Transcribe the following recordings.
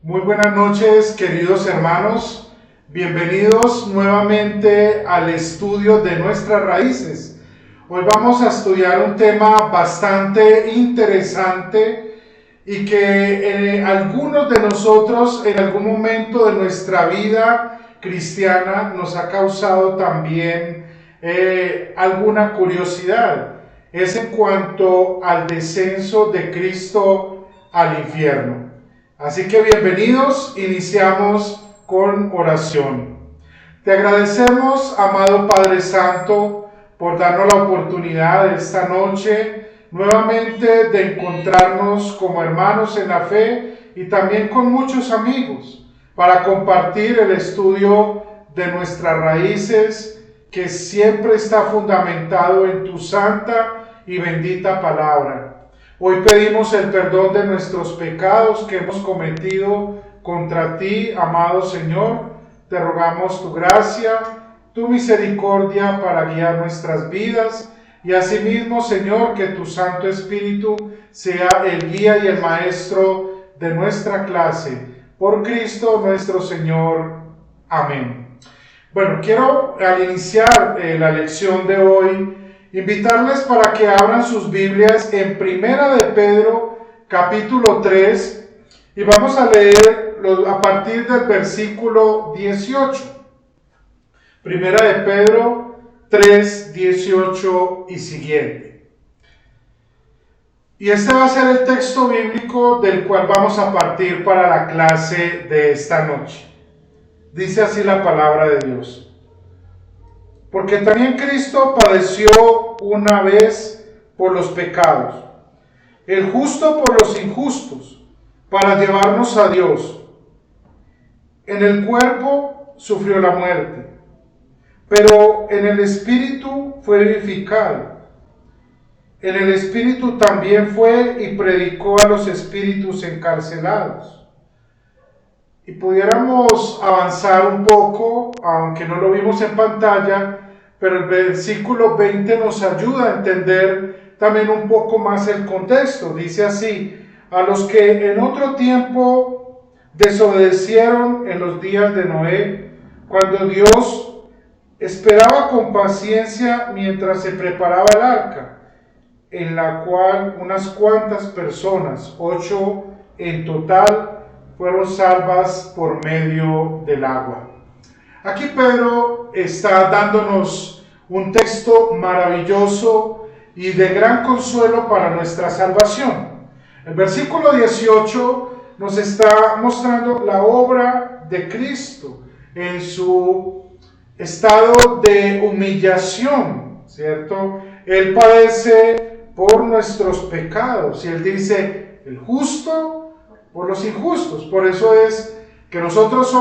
Muy buenas noches, queridos hermanos. Bienvenidos nuevamente al estudio de nuestras raíces. Hoy vamos a estudiar un tema bastante interesante y que algunos de nosotros en algún momento de nuestra vida cristiana nos ha causado también alguna curiosidad. Es en cuanto al descenso de Cristo al infierno. Así que bienvenidos, iniciamos con oración. Te agradecemos, amado Padre Santo, por darnos la oportunidad de esta noche nuevamente de encontrarnos como hermanos en la fe y también con muchos amigos para compartir el estudio de nuestras raíces que siempre está fundamentado en tu santa y bendita palabra. Hoy pedimos el perdón de nuestros pecados que hemos cometido contra ti, amado Señor. Te rogamos tu gracia, tu misericordia para guiar nuestras vidas y asimismo, Señor, que tu Santo Espíritu sea el guía y el maestro de nuestra clase. Por Cristo nuestro Señor. Amén. Bueno, quiero al iniciar la lección de hoy invitarles para que abran sus Biblias en Primera de Pedro, capítulo 3, y vamos a leer a partir del versículo 18. Primera de Pedro 3, 18 y siguiente. Y este va a ser el texto bíblico del cual vamos a partir para la clase de esta noche. Dice así la palabra de Dios. Porque también Cristo padeció una vez por los pecados, el justo por los injustos, para llevarnos a Dios. En el cuerpo sufrió la muerte, pero en el espíritu fue vivificado. En el espíritu también fue y predicó a los espíritus encarcelados. Y pudiéramos avanzar un poco, aunque no lo vimos en pantalla, pero el versículo 20 nos ayuda a entender también un poco más el contexto. Dice así: a los que en otro tiempo desobedecieron en los días de Noé, cuando Dios esperaba con paciencia mientras se preparaba el arca, en la cual unas cuantas personas, 8 en total, fueron salvas por medio del agua. Aquí Pedro está dándonos un texto maravilloso y de gran consuelo para nuestra salvación. El versículo 18 nos está mostrando la obra de Cristo en su estado de humillación, ¿cierto? Él padece por nuestros pecados y él dice, el justo por los injustos. Por eso es que nosotros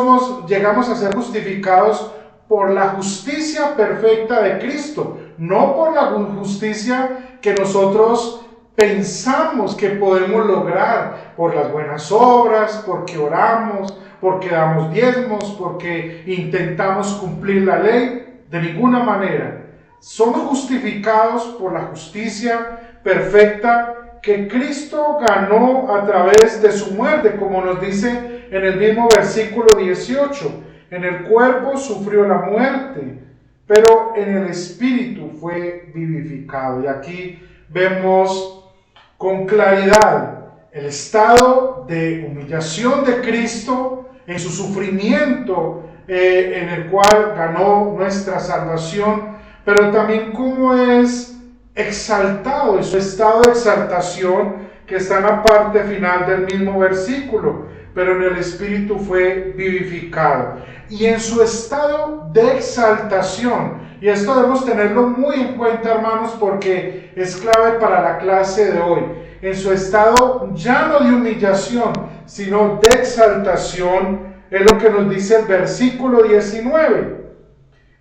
llegamos a ser justificados por la justicia perfecta de Cristo, no por la justicia que nosotros pensamos que podemos lograr por las buenas obras, porque oramos, porque damos diezmos, porque intentamos cumplir la ley. De ninguna manera. Somos justificados por la justicia perfecta que Cristo ganó a través de su muerte, como nos dice en el mismo versículo 18. En el cuerpo sufrió la muerte, pero en el espíritu fue vivificado. Y aquí vemos con claridad el estado de humillación de Cristo en su sufrimiento, en el cual ganó nuestra salvación, pero también cómo es exaltado en su estado de exaltación que está en la parte final del mismo versículo, pero en el espíritu fue vivificado. Y en su estado de exaltación, y esto debemos tenerlo muy en cuenta, hermanos, porque es clave para la clase de hoy, en su estado ya no de humillación, sino de exaltación, es lo que nos dice el versículo 19.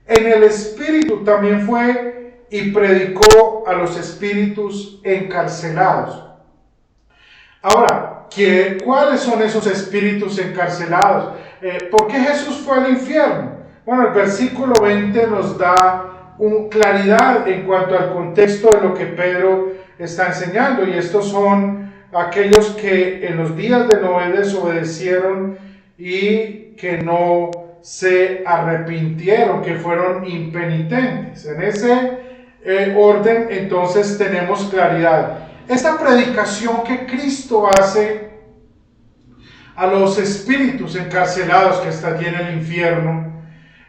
En el espíritu también fue y predicó a los espíritus encarcelados. Ahora, ¿cuáles son esos espíritus encarcelados? ¿Por qué Jesús fue al infierno? Bueno, el versículo 20 nos da claridad en cuanto al contexto de lo que Pedro está enseñando, y estos son aquellos que en los días de Noé desobedecieron y que no se arrepintieron, que fueron impenitentes. En ese orden entonces tenemos claridad. Esta predicación que Cristo hace a los espíritus encarcelados que están allí en el infierno,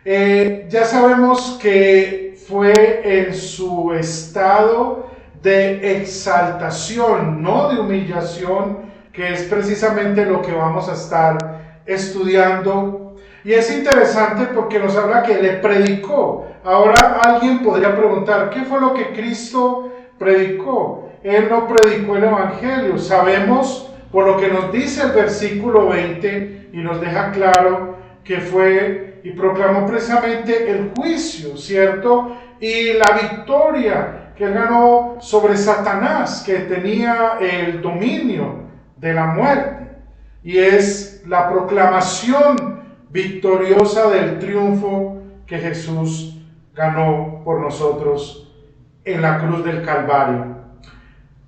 ya sabemos que fue en su estado de exaltación, no de humillación, que es precisamente lo que vamos a estar estudiando. Y es interesante porque nos habla que le predicó. Ahora alguien podría preguntar, ¿qué fue lo que Cristo predicó? Él no predicó el Evangelio. Sabemos, por lo que nos dice el versículo 20, y nos deja claro que fue y proclamó precisamente el juicio, ¿cierto? Y la victoria que él ganó sobre Satanás, que tenía el dominio de la muerte. Y es la proclamación victoriosa del triunfo que Jesús ganó por nosotros en la cruz del Calvario.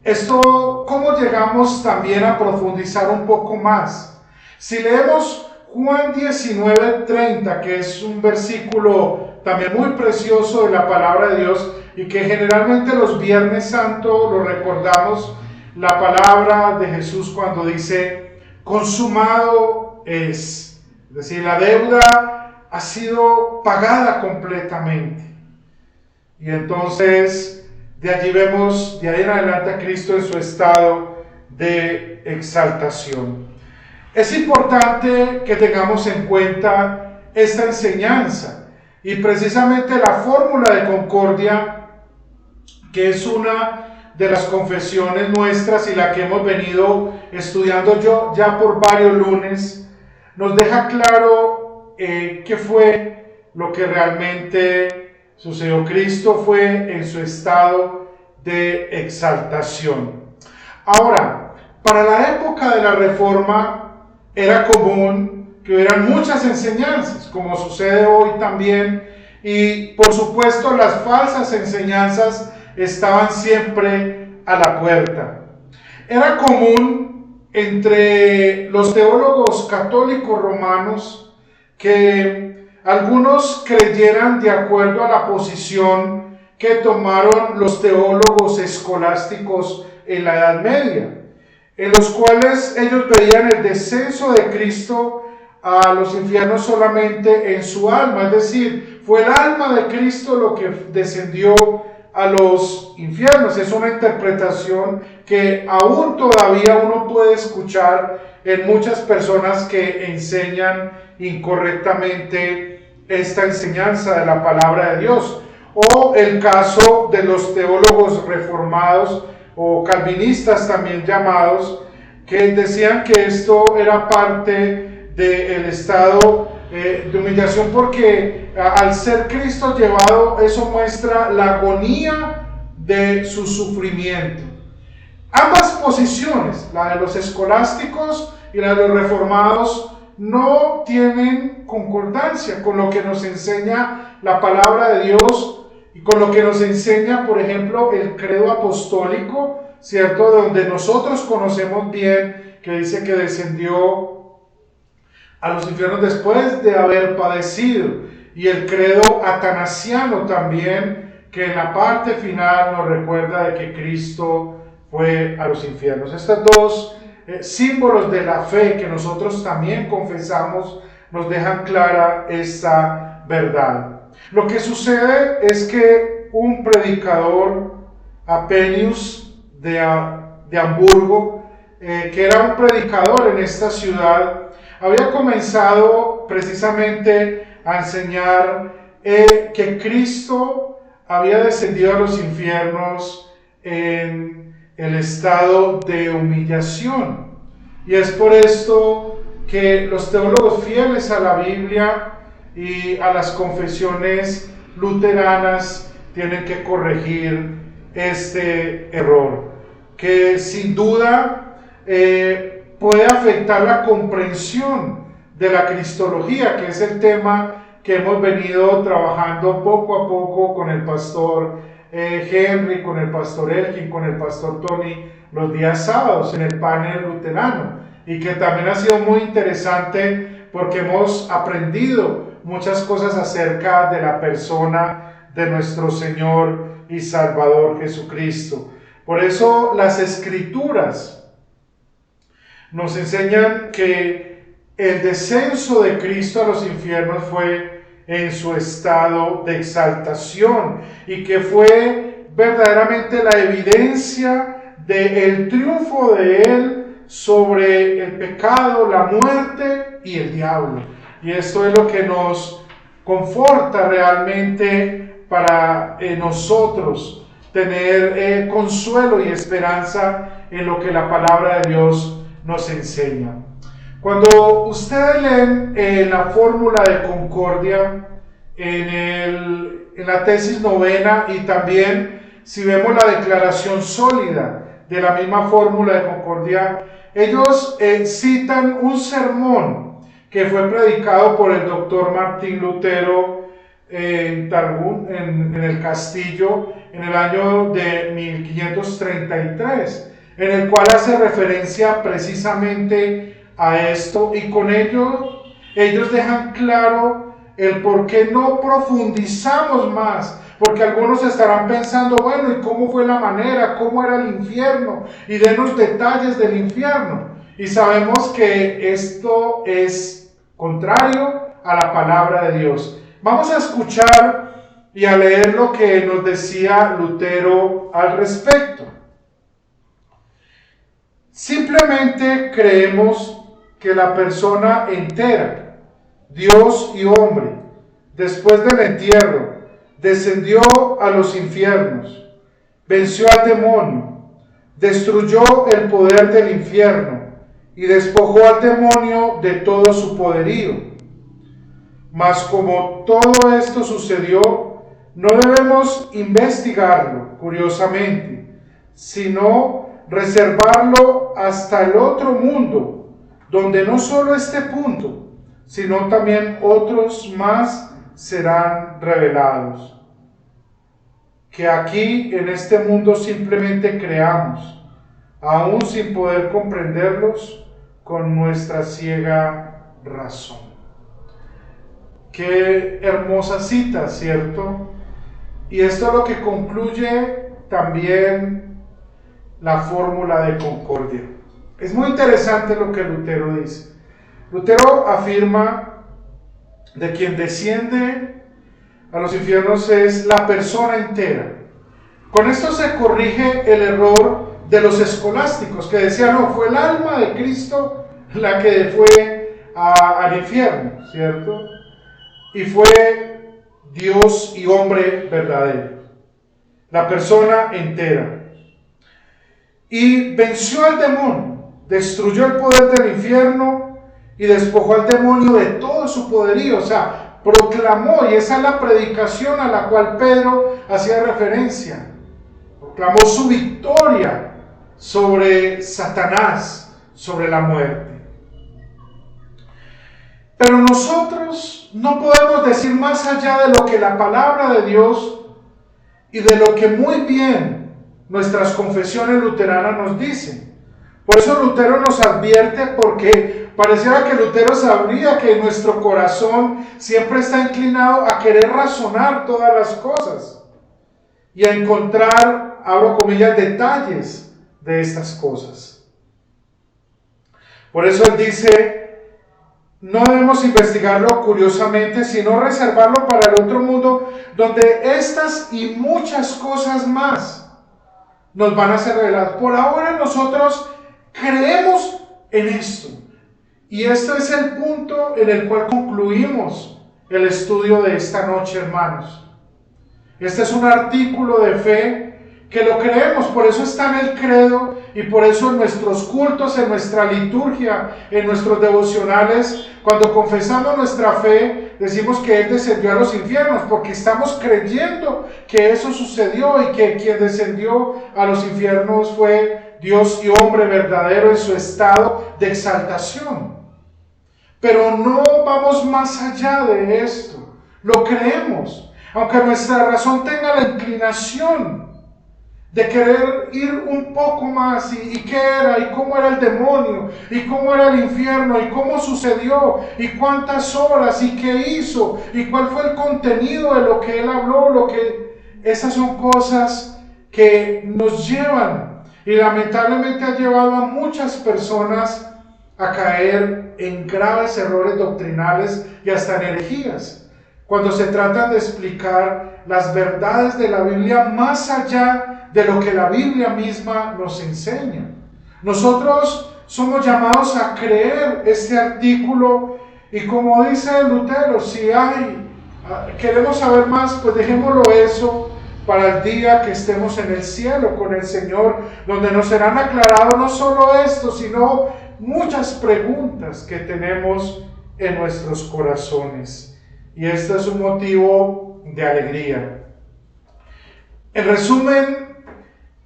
Esto, ¿cómo llegamos también a profundizar un poco más? Si leemos Juan 19:30, que es un versículo también muy precioso de la palabra de Dios y que generalmente los Viernes Santos lo recordamos, la palabra de Jesús cuando dice, consumado es. Es decir, la deuda ha sido pagada completamente. Y entonces, de allí vemos, de ahí en adelante, a Cristo en su estado de exaltación. Es importante que tengamos en cuenta esta enseñanza y precisamente la fórmula de concordia, que es una de las confesiones nuestras y la que hemos venido estudiando yo ya por varios lunes, nos deja claro qué fue lo que realmente sucedió. Cristo fue en su estado de exaltación. Ahora, para la época de la Reforma era común que hubieran muchas enseñanzas, como sucede hoy también, y por supuesto las falsas enseñanzas estaban siempre a la puerta. Era común entre los teólogos católicos romanos que algunos creyeran de acuerdo a la posición que tomaron los teólogos escolásticos en la Edad Media, en los cuales ellos veían el descenso de Cristo a los infiernos solamente en su alma, es decir, fue el alma de Cristo lo que descendió a los infiernos. Es una interpretación que aún todavía uno puede escuchar en muchas personas que enseñan incorrectamente esta enseñanza de la palabra de Dios. O el caso de los teólogos reformados o calvinistas también llamados, que decían que esto era parte del estado de humillación, porque al ser Cristo llevado, eso muestra la agonía de su sufrimiento. Ambas posiciones, la de los escolásticos y la de los reformados, no tienen concordancia con lo que nos enseña la palabra de Dios y con lo que nos enseña, por ejemplo, el credo apostólico, ¿cierto? Donde nosotros conocemos bien que dice que descendió a los infiernos después de haber padecido. Y el credo atanasiano también, que en la parte final nos recuerda de que Cristo fue a los infiernos. Estos dos símbolos de la fe que nosotros también confesamos nos dejan clara esta verdad. Lo que sucede es que un predicador, Apenius de Hamburgo, que era un predicador en esta ciudad, había comenzado precisamente a enseñar que Cristo había descendido a los infiernos en el estado de humillación. Y es por esto que los teólogos fieles a la Biblia y a las confesiones luteranas tienen que corregir este error, que sin duda puede afectar la comprensión de la cristología, que es el tema que hemos venido trabajando poco a poco con el pastor Henry, con el pastor Elkin, con el pastor Tony los días sábados en el panel luterano, y que también ha sido muy interesante porque hemos aprendido muchas cosas acerca de la persona de nuestro Señor y Salvador Jesucristo. Por eso las Escrituras nos enseñan que el descenso de Cristo a los infiernos fue en su estado de exaltación, y que fue verdaderamente la evidencia del triunfo de Él sobre el pecado, la muerte y el diablo. Y esto es lo que nos conforta realmente para nosotros tener consuelo y esperanza en lo que la palabra de Dios nos enseña. Cuando ustedes leen la fórmula de concordia en la tesis novena, y también si vemos la declaración sólida de la misma fórmula de concordia, ellos citan un sermón que fue predicado por el doctor Martín Lutero en Targún, en el Castillo, en el año de 1533, en el cual hace referencia precisamente a esto, y con ello ellos dejan claro el por qué no profundizamos más, porque algunos estarán pensando, bueno, ¿y cómo fue la manera? ¿Cómo era el infierno? Y denos detalles del infierno. Y sabemos que esto es contrario a la palabra de Dios. Vamos a escuchar y a leer lo que nos decía Lutero al respecto. Simplemente creemos que la persona entera, Dios y hombre, después del entierro, descendió a los infiernos, venció al demonio, destruyó el poder del infierno y despojó al demonio de todo su poderío. Mas como todo esto sucedió, no debemos investigarlo curiosamente, sino reservarlo hasta el otro mundo, donde no solo este punto, sino también otros más serán revelados. Que aquí en este mundo simplemente creamos, aún sin poder comprenderlos con nuestra ciega razón. Qué hermosa cita, ¿cierto? Y esto es lo que concluye también la fórmula de concordia. Es muy interesante lo que Lutero dice. Lutero afirma de quien desciende a los infiernos es la persona entera. Con esto se corrige el error de los escolásticos que decían, no, fue el alma de Cristo la que fue al infierno, ¿cierto? Y fue Dios y hombre verdadero, la persona entera. Y venció al demonio, destruyó el poder del infierno y despojó al demonio de todo su poderío. O sea, proclamó, y esa es la predicación a la cual Pedro hacía referencia, proclamó su victoria sobre Satanás, sobre la muerte. Pero nosotros no podemos decir más allá de lo que la palabra de Dios y de lo que muy bien nuestras confesiones luteranas nos dicen. Por eso Lutero nos advierte, porque pareciera que Lutero sabría que nuestro corazón siempre está inclinado a querer razonar todas las cosas y a encontrar, abro comillas, detalles de estas cosas. Por eso él dice, no debemos investigarlo curiosamente, sino reservarlo para el otro mundo, donde estas y muchas cosas más nos van a ser reveladas. Por ahora nosotros creemos en esto. Y este es el punto en el cual concluimos el estudio de esta noche, hermanos. Este es un artículo de fe que lo creemos, por eso está en el credo y por eso en nuestros cultos, en nuestra liturgia, en nuestros devocionales, cuando confesamos nuestra fe, decimos que Él descendió a los infiernos, porque estamos creyendo que eso sucedió y que quien descendió a los infiernos fue Dios y hombre verdadero en su estado de exaltación. Pero no vamos más allá de esto, lo creemos, aunque nuestra razón tenga la inclinación de querer ir un poco más, y qué era, y cómo era el demonio, y cómo era el infierno, y cómo sucedió, y cuántas horas, y qué hizo, y cuál fue el contenido de lo que él habló, esas son cosas que nos llevan, y lamentablemente ha llevado a muchas personas a caer en graves errores doctrinales y hasta en herejías, cuando se tratan de explicar las verdades de la Biblia más allá de lo que la Biblia misma nos enseña. Nosotros somos llamados a creer este artículo, y como dice Lutero, si queremos saber más, pues dejémoslo eso para el día que estemos en el cielo con el Señor, donde nos serán aclarados no solo esto, sino muchas preguntas que tenemos en nuestros corazones. Y este es un motivo de alegría. En resumen,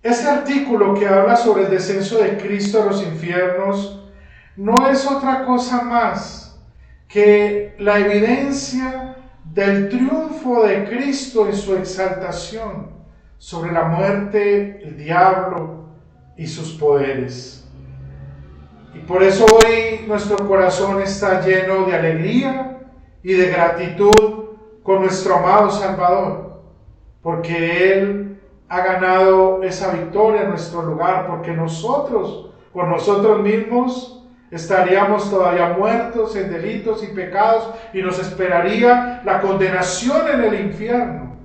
ese artículo que habla sobre el descenso de Cristo a los infiernos no es otra cosa más que la evidencia del triunfo de Cristo en su exaltación sobre la muerte, el diablo y sus poderes. Y por eso hoy nuestro corazón está lleno de alegría y de gratitud con nuestro amado Salvador, porque Él ha ganado esa victoria en nuestro lugar, porque nosotros, por nosotros mismos, estaríamos todavía muertos en delitos y pecados, y nos esperaría la condenación en el infierno.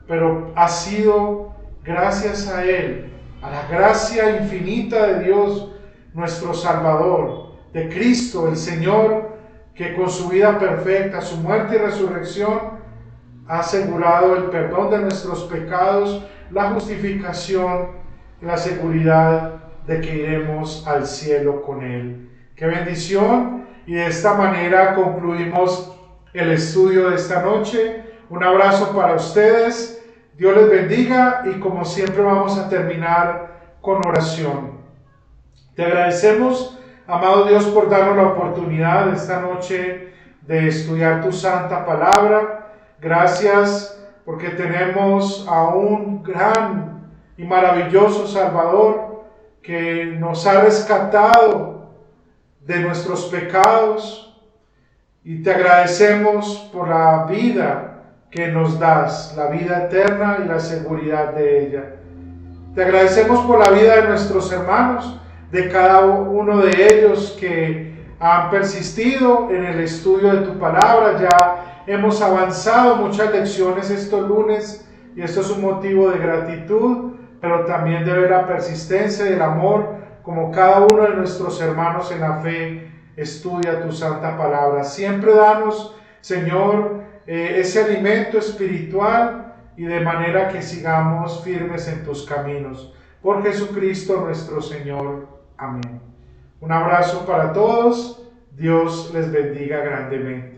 Pero ha sido gracias a Él, a la gracia infinita de Dios, nuestro Salvador, de Cristo el Señor, que con su vida perfecta, su muerte y resurrección, ha asegurado el perdón de nuestros pecados, la justificación y la seguridad de que iremos al cielo con Él. ¡Qué bendición! Y de esta manera concluimos el estudio de esta noche. Un abrazo para ustedes. Dios les bendiga, y como siempre vamos a terminar con oración. Te agradecemos, amado Dios, por darnos la oportunidad esta noche de estudiar tu santa palabra. Gracias porque tenemos a un gran y maravilloso Salvador que nos ha rescatado de nuestros pecados, y te agradecemos por la vida que nos das, la vida eterna y la seguridad de ella. Te agradecemos por la vida de nuestros hermanos, de cada uno de ellos que han persistido en el estudio de tu palabra. Ya hemos avanzado muchas lecciones estos lunes, y esto es un motivo de gratitud, pero también de ver la persistencia y el amor, como cada uno de nuestros hermanos en la fe estudia tu santa palabra. Siempre danos, Señor, ese alimento espiritual, y de manera que sigamos firmes en tus caminos. Por Jesucristo nuestro Señor. Amén. Un abrazo para todos. Dios les bendiga grandemente.